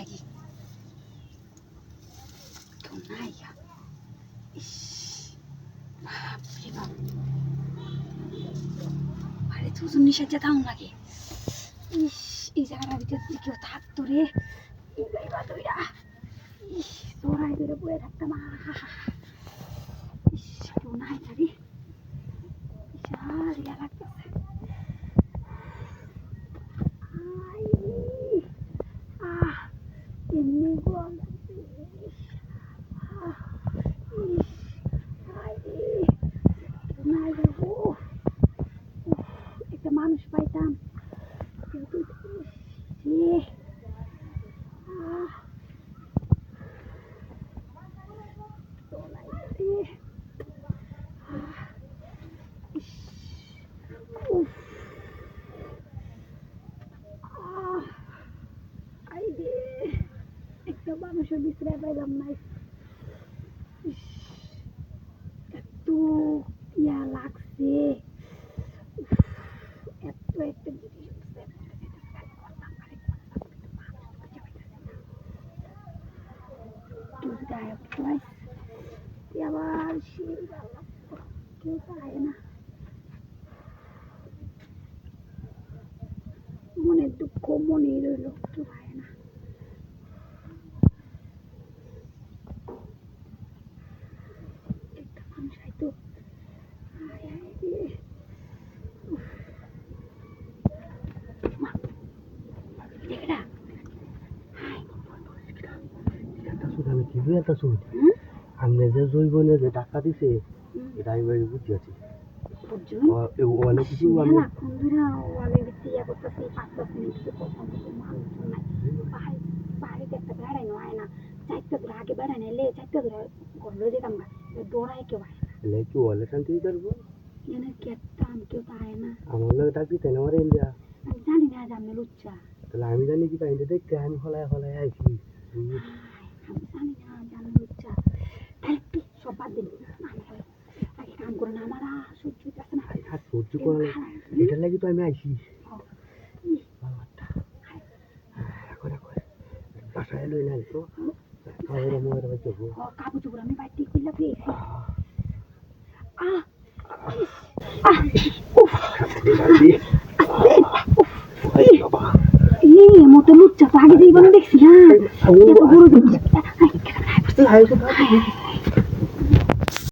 লাগি কেউ নাই ইস বাপরে বাপ আরে দুজন নিষেধ যেতাম লাগে ইস এই জায়গাটার ভিতরে যদি কেউ থাকতো রে ইস জোড়ায় ধরে বয়ে থাকতাম ইস কেউ নাই রে বিশাল ইয়া লাগতেছে এমনি গরম একটা মানুষ পাইতাম একটা মানুষের বিশ্রায় পাইলাম না এত ইয়া লাগছে এত একটা জিনিস আবার কেউ পায় না মনের দুঃখ মনে রইল কেউ পায় না একটা মানুষ হয়তো আমরা যে জৈবনে যে টাকা দিছে এটা আমি বুঝতে আছি অনেক কিছু আমি পাহাড়িতে একটা বেড়াই নয় না চারটা ধরে আগে বেড়াই নাইলে চারটা ধরে ঘর যেতাম না দৌড়াই কেউ আয় না কেউ হলে শান্তি করবো এনে কেতাম কেউ তো আয় না আমার লোক ডাকি তাই আমার ইন্ডিয়া আমি জানি না যে আমি লুচ্চা তাহলে আমি জানি কি তাই দেখতে আমি হলায় হলায় আইছি আমি জানি না যে আমি লুচ্চা তাহলে একটু সব বাদ দিন আগে কাম করে না আমার সহ্য হইতেছে না সহ্য করে এটার লাগি তো আমি আইছি বাসায় লই নাই তো কাপড় চোপড় আমি বাইরে খুললা পেয়েছি মতো লুচ্চা তো আগে জীবনে দেখছি না